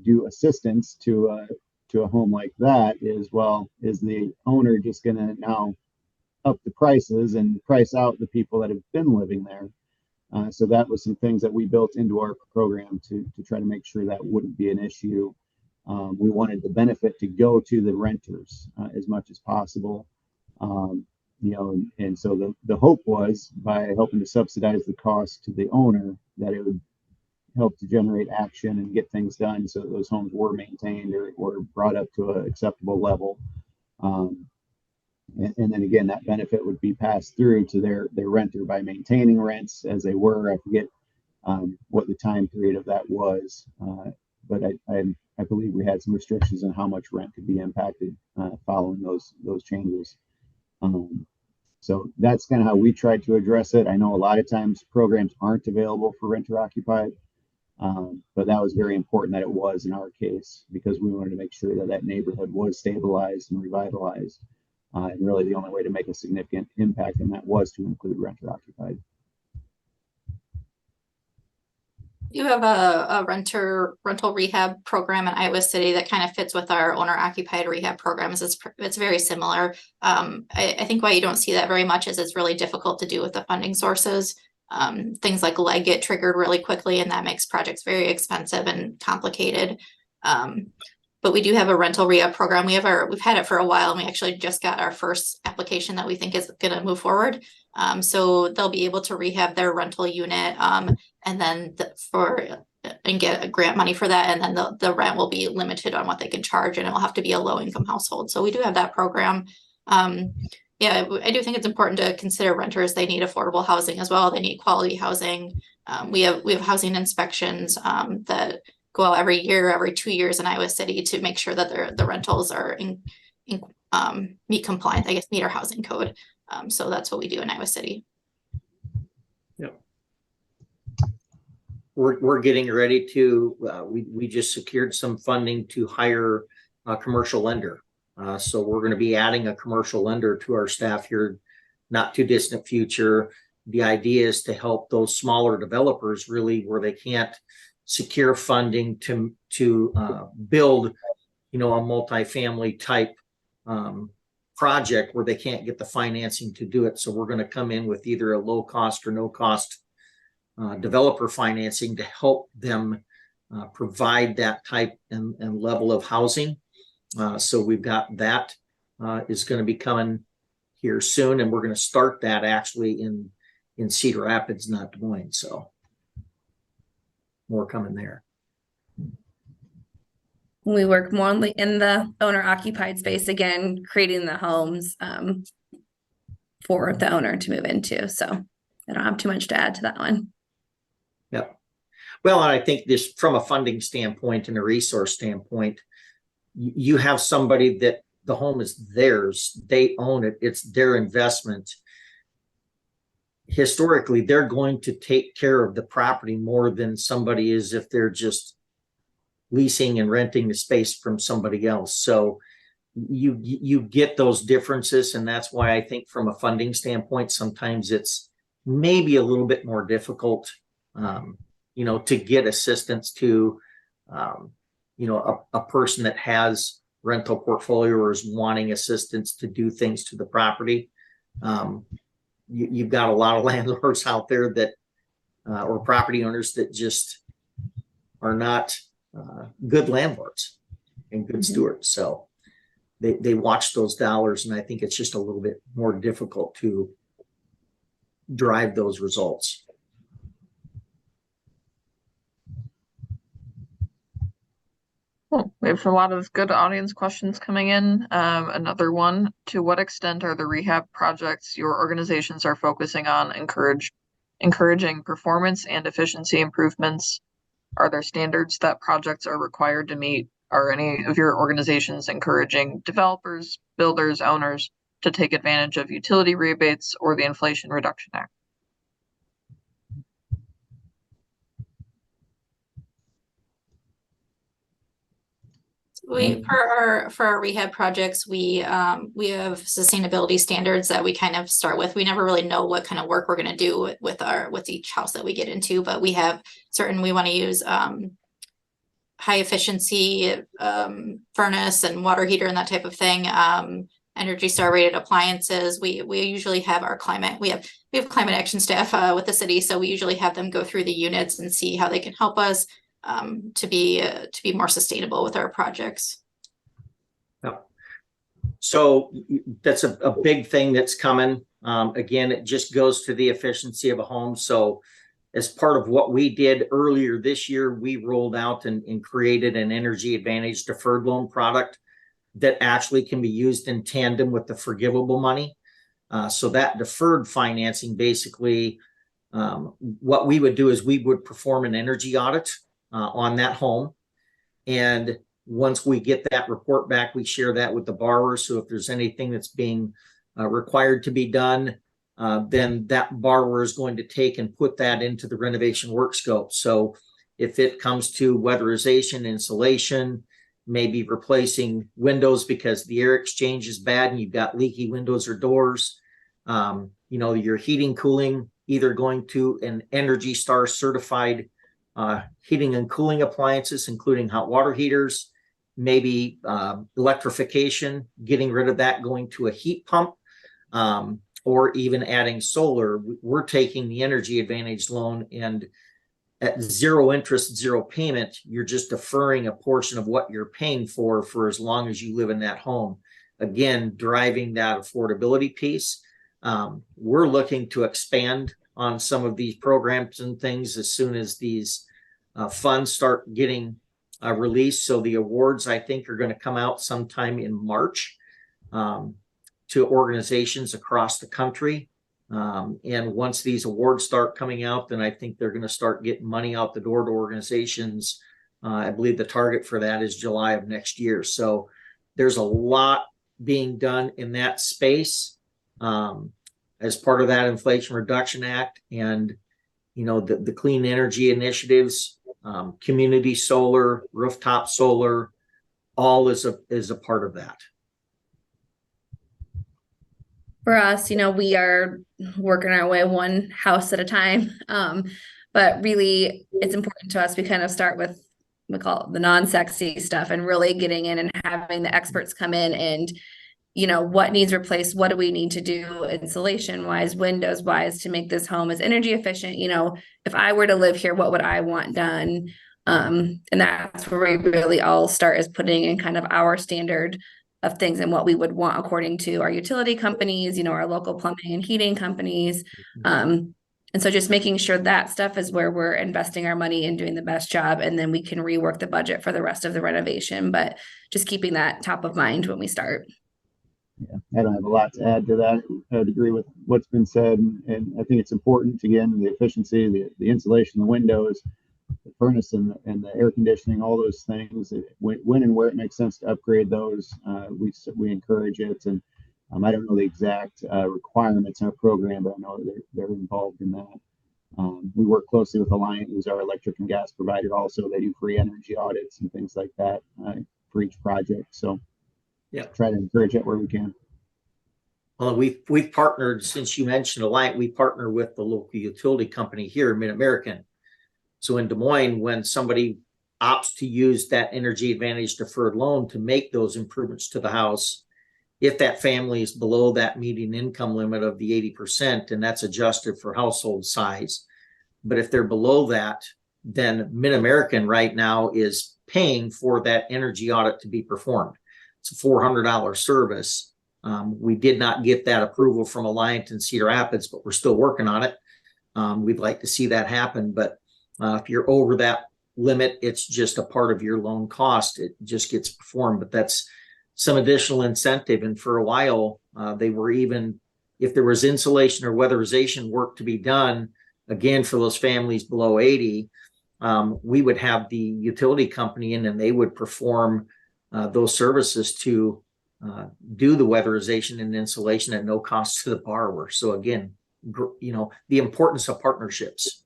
do assistance to a home like that is, well, is the owner just going to now up the prices and price out the people that have been living there? So that was some things that we built into our program to try to make sure that wouldn't be an issue. We wanted the benefit to go to the renters as much as possible. And so the hope was by helping to subsidize the cost to the owner that it would help to generate action and get things done so that those homes were maintained or brought up to an acceptable level. And then again, that benefit would be passed through to their renter by maintaining rents as they were. I forget what the time period of that was, but I believe we had some restrictions on how much rent could be impacted following those changes. So that's kind of how we tried to address it. I know a lot of times programs aren't available for renter occupied, but that was very important that it was in our case because we wanted to make sure that that neighborhood was stabilized and revitalized. And really the only way to make a significant impact on that was to include renter occupied. You have a rental rehab program in Iowa City that kind of fits with our owner occupied rehab programs. It's very similar. I think why you don't see that very much is it's really difficult to do with the funding sources. Things like lead get triggered really quickly, and that makes projects very expensive and complicated. But we do have a rental rehab program. We've had it for a while, and we actually just got our first application that we think is going to move forward. So they'll be able to rehab their rental unit, and then and get a grant money for that. And then the rent will be limited on what they can charge, and it will have to be a low income household. So we do have that program. Yeah, I do think it's important to consider renters. They need affordable housing as well. They need quality housing. We have housing inspections that go out every year, every 2 years in Iowa City to make sure that the rentals are meet compliance, I guess, meet our housing code. So that's what we do in Iowa City. Yep. We're getting ready to, we just secured some funding to hire a commercial lender. So we're going to be adding a commercial lender to our staff here, not too distant future. The idea is to help those smaller developers really where they can't secure funding to build, a multifamily type project where they can't get the financing to do it. So we're going to come in with either a low cost or no cost developer financing to help them provide that type and level of housing. So we've got that is going to be coming here soon, and we're going to start that actually in Cedar Rapids, not Des Moines. So more coming there. We work more in the owner occupied space, again, creating the homes for the owner to move into. So I don't have too much to add to that one. Yep. Well, and I think this from a funding standpoint and a resource standpoint, you have somebody that the home is theirs, they own it, it's their investment. Historically, they're going to take care of the property more than somebody is if they're just leasing and renting the space from somebody else. So you get those differences, and that's why I think from a funding standpoint, sometimes it's maybe a little bit more difficult, to get assistance to, a person that has rental portfolio or is wanting assistance to do things to the property. You've got a lot of landlords out there that, or property owners that just are not good landlords and good stewards. So they watch those dollars, and I think it's just a little bit more difficult to drive those results. Cool. We have a lot of good audience questions coming in. Another one, to what extent are the rehab projects your organizations are focusing on encouraging performance and efficiency improvements? Are there standards that projects are required to meet? Are any of your organizations encouraging developers, builders, owners to take advantage of utility rebates or the Inflation Reduction Act? For our rehab projects, we have sustainability standards that we kind of start with. We never really know what kind of work we're going to do with each house that we get into, but we have certain, we want to use high efficiency furnace and water heater and that type of thing. Energy Star rated appliances. We usually have our climate. We have climate action staff with the city, so we usually have them go through the units and see how they can help us to be more sustainable with our projects. Yeah. So that's a big thing that's coming. Again, it just goes to the efficiency of a home. So as part of what we did earlier this year, we rolled out and created an Energy Advantage deferred loan product that actually can be used in tandem with the forgivable money. So that deferred financing, basically, what we would do is we would perform an energy audit on that home. And once we get that report back, we share that with the borrower. So if there's anything that's being required to be done, then that borrower is going to take and put that into the renovation work scope. So if it comes to weatherization, insulation, maybe replacing windows because the air exchange is bad and you've got leaky windows or doors, your heating, cooling, either going to an Energy Star certified heating and cooling appliances, including hot water heaters, maybe electrification, getting rid of that, going to a heat pump, or even adding solar. We're taking the Energy Advantage loan, and at zero interest, zero payment, you're just deferring a portion of what you're paying for as long as you live in that home. Again, driving that affordability piece. We're looking to expand on some of these programs and things as soon as these funds start getting released. So the awards, I think, are going to come out sometime in March to organizations across the country. And once these awards start coming out, then I think they're going to start getting money out the door to organizations. I believe the target for that is July of next year. So there's a lot being done in that space as part of that Inflation Reduction Act, and the clean energy initiatives, community solar, rooftop solar, all is a part of that. For us, we are working our way one house at a time. But really, it's important to us. We kind of start with, we call it the non-sexy stuff, and really getting in and having the experts come in and, what needs replaced, what do we need to do insulation wise, windows wise, to make this home as energy efficient. If I were to live here, what would I want done? And that's where we really all start, is putting in kind of our standard of things and what we would want according to our utility companies, our local plumbing and heating companies. And so just making sure that stuff is where we're investing our money and doing the best job. And then we can rework the budget for the rest of the renovation, but just keeping that top of mind when we start. Yeah, I don't have a lot to add to that. I would agree with what's been said. And I think it's important, again, the efficiency, the insulation, the windows, the furnace and the air conditioning, all those things. When and where it makes sense to upgrade those, we encourage it. And I don't know the exact requirements in our program, but I know they're involved in that. We work closely with Alliant, who's our electric and gas provider. Also, they do free energy audits and things like that for each project. So yeah, try to encourage it where we can. Well, we've partnered, since you mentioned Alliant, we partner with the local utility company here, Mid-American. So in Des Moines, when somebody opts to use that energy advantage deferred loan to make those improvements to the house, if that family is below that median income limit of the 80%, and that's adjusted for household size. But if they're below that, then Mid-American right now is paying for that energy audit to be performed. It's a $400 service. We did not get that approval from Alliant and Cedar Rapids, but we're still working on it. We'd like to see that happen, but if you're over that limit, it's just a part of your loan cost. It just gets performed, but that's some additional incentive. And for a while, they were even, if there was insulation or weatherization work to be done, again, for those families below 80, we would have the utility company in and they would perform those services to do the weatherization and insulation at no cost to the borrower. So again, the importance of partnerships.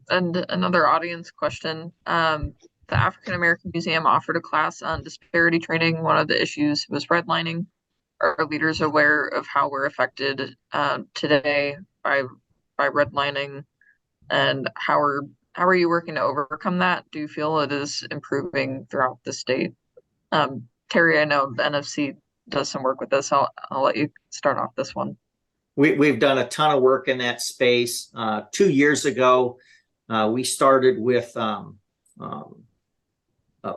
And another audience question. The African American Museum offered a class on disparity training. One of the issues was redlining. Are leaders aware of how we're affected today by redlining, and how are you working to overcome that? Do you feel it is improving throughout the state? Terry, I know the NFC does some work with this. I'll let you start off this one. We've done a ton of work in that space. 2 years ago, we started with a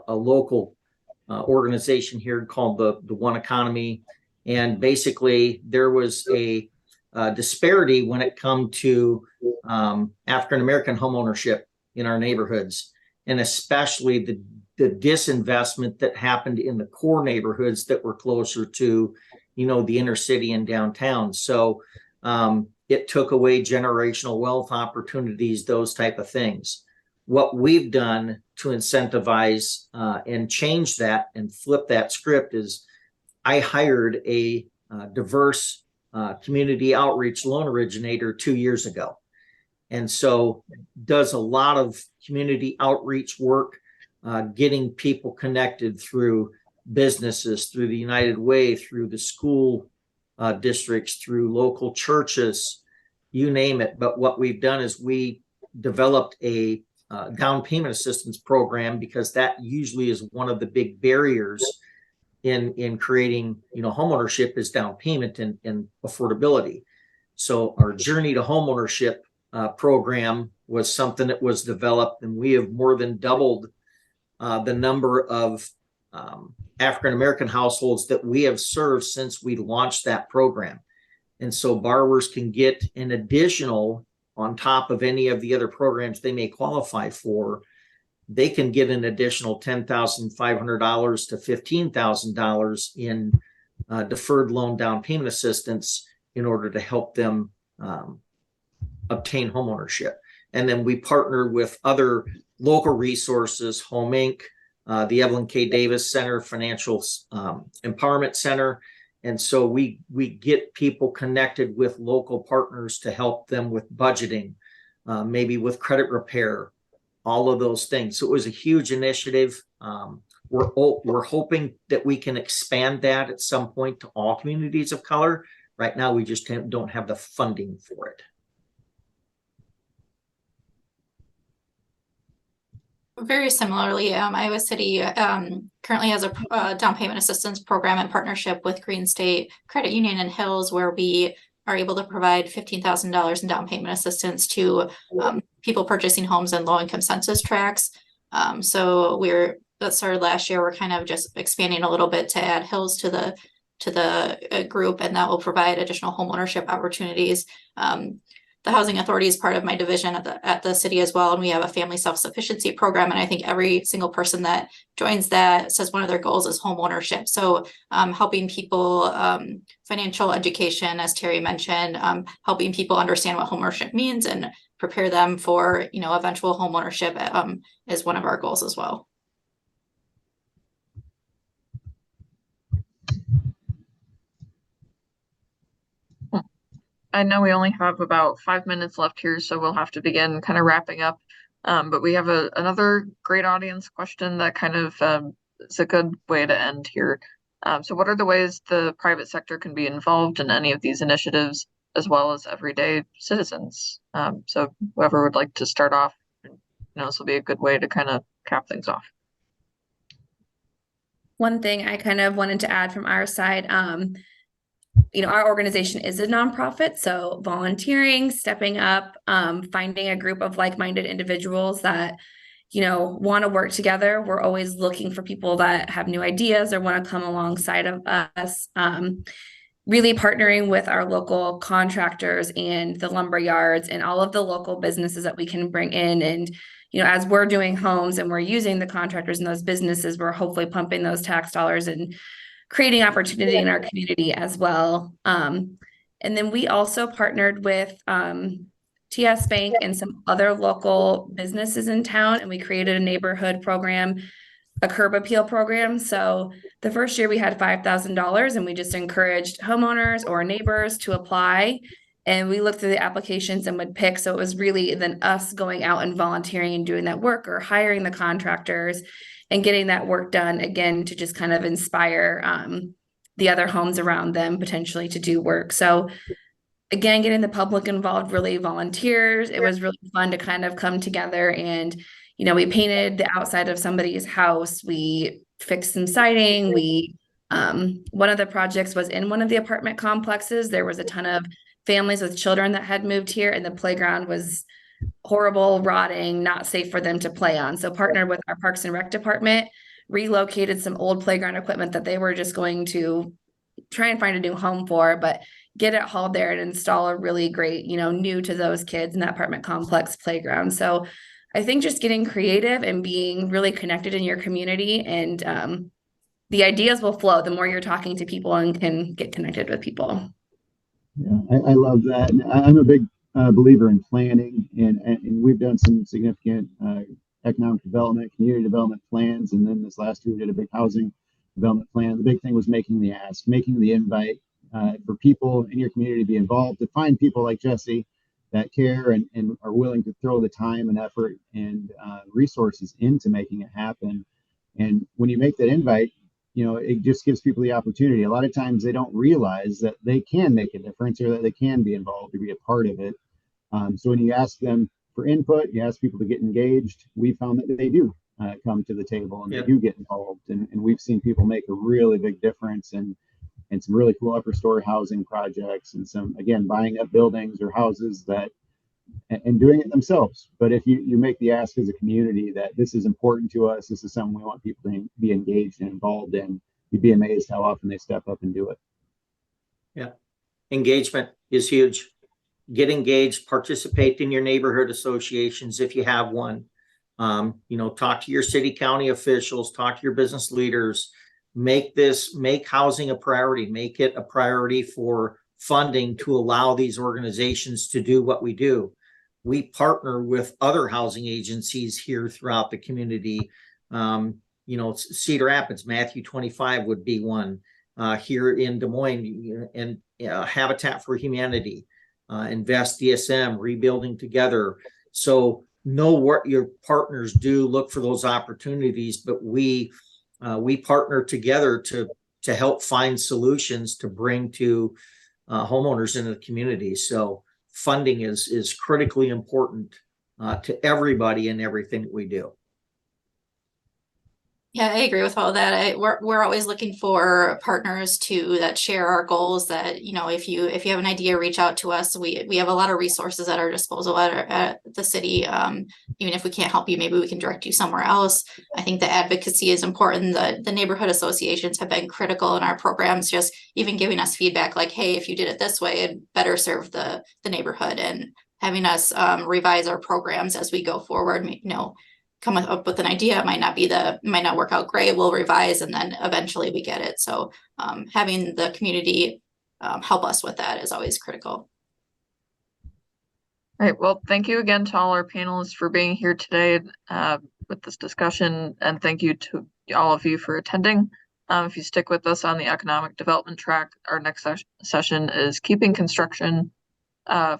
local organization here called the One Economy. And basically, there was a disparity when it come to African-American homeownership in our neighborhoods, and especially the disinvestment that happened in the core neighborhoods that were closer to, the inner city and downtown. So it took away generational wealth opportunities, those type of things. What we've done to incentivize and change that and flip that script is I hired a diverse community outreach loan originator 2 years ago. And so does a lot of community outreach work, getting people connected through businesses, through the United Way, through the school districts, through local churches, you name it. But what we've done is we developed a down payment assistance program, because that usually is one of the big barriers in creating, homeownership is down payment and affordability. So our Journey to Homeownership program was something that was developed, and we have more than doubled the number of African-American households that we have served since we launched that program. And so borrowers can get an additional, on top of any of the other programs they may qualify for, they can get an additional $10,500 to $15,000 in deferred loan down payment assistance in order to help them obtain homeownership. And then we partner with other local resources, Home Inc., the Evelyn K. Davis Center, Financial Empowerment Center. And so we get people connected with local partners to help them with budgeting, maybe with credit repair, all of those things. So it was a huge initiative. We're hoping that we can expand that at some point to all communities of color. Right now, we just don't have the funding for it. Very similarly, Iowa City currently has a down payment assistance program in partnership with Green State Credit Union in Hills, where we are able to provide $15,000 in down payment assistance to people purchasing homes in low-income census tracts. So that started last year. We're kind of just expanding a little bit to add Hills to the group, and that will provide additional homeownership opportunities. The Housing Authority is part of my division at the city as well, and we have a family self-sufficiency program. And I think every single person that joins that says one of their goals is home ownership. So helping people, financial education, as Terry mentioned, helping people understand what home ownership means and prepare them for eventual home ownership is one of our goals as well. I know we only have about 5 minutes left here, so we'll have to begin kind of wrapping up. But we have another great audience question that kind of is a good way to end here. So what are the ways the private sector can be involved in any of these initiatives? as well as everyday citizens. So whoever would like to start off, this will be a good way to kind of cap things off. One thing I kind of wanted to add from our side, our organization is a nonprofit, so volunteering, stepping up, finding a group of like-minded individuals that, want to work together. We're always looking for people that have new ideas or want to come alongside of us. Really partnering with our local contractors and the lumber yards and all of the local businesses that we can bring in. And, as we're doing homes and we're using the contractors and those businesses, we're hopefully pumping those tax dollars and creating opportunity in our community as well. And then we also partnered with TS Bank and some other local businesses in town, and we created a neighborhood program, a curb appeal program. So the first year we had $5,000, and we just encouraged homeowners or neighbors to apply. And we looked through the applications and would pick. So it was really then us going out and volunteering and doing that work, or hiring the contractors and getting that work done, again, to just kind of inspire the other homes around them potentially to do work. So again, getting the public involved, really volunteers. It was really fun to kind of come together and, we painted the outside of somebody's house. We fixed some siding. One of the projects was in one of the apartment complexes. There was a ton of families with children that had moved here, and the playground was horrible, rotting, not safe for them to play on. So partnered with our Parks and Rec department, relocated some old playground equipment that they were just going to try and find a new home for, but get it hauled there and install a really great, new to those kids in that apartment complex playground. So I think just getting creative and being really connected in your community, and the ideas will flow the more you're talking to people and can get connected with people. Yeah, I love that. And I'm a big believer in planning, and we've done some significant economic development, community development plans, and then this last year we did a big housing development plan. The big thing was making the ask, making the invite for people in your community to be involved, to find people like Jesse that care and are willing to throw the time and effort and resources into making it happen. And when you make that invite, it just gives people the opportunity. A lot of times they don't realize that they can make a difference, or that they can be involved or be a part of it. So when you ask them for input, you ask people to get engaged, we found that they do come to the table, and they do get involved. And we've seen people make a really big difference in some really cool upper story housing projects, and some, again, buying up buildings or houses and doing it themselves. But if you make the ask as a community that this is important to us, this is something we want people to be engaged and involved in, you'd be amazed how often they step up and do it. Yeah. Engagement is huge. Get engaged, participate in your neighborhood associations if you have one. Talk to your city, county officials, talk to your business leaders. Make housing a priority. Make it a priority for funding to allow these organizations to do what we do. We partner with other housing agencies here throughout the community. Cedar Rapids, Matthew 25 would be one. Here in Des Moines, and Habitat for Humanity, Invest DSM, Rebuilding Together. So know what your partners do, look for those opportunities, but we partner together to help find solutions to bring to homeowners in the community. So funding is critically important to everybody in everything that we do. Yeah, I agree with all that. We're always looking for partners too that share our goals. That, if you have an idea, reach out to us. We have a lot of resources at our disposal at the city. Even if we can't help you, maybe we can direct you somewhere else. I think the advocacy is important. The neighborhood associations have been critical in our programs, just even giving us feedback like, hey, if you did it this way, it'd better serve the neighborhood, and having us revise our programs as we go forward. Come up with an idea, it might not work out great, we'll revise, and then eventually we get it. So having the community help us with that is always critical. All right, well, thank you again to all our panelists for being here today with this discussion, and thank you to all of you for attending. If you stick with us on the economic development track, our next session is keeping construction.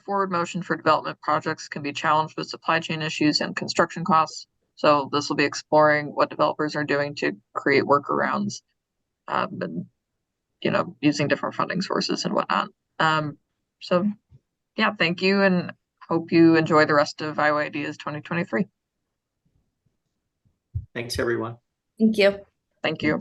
Forward motion for development projects can be challenged with supply chain issues and construction costs. So this will be exploring what developers are doing to create workarounds, and using different funding sources and whatnot. So Yeah, thank you, and hope you enjoy the rest of Iowa Ideas 2023. Thanks, everyone. Thank you. Thank you.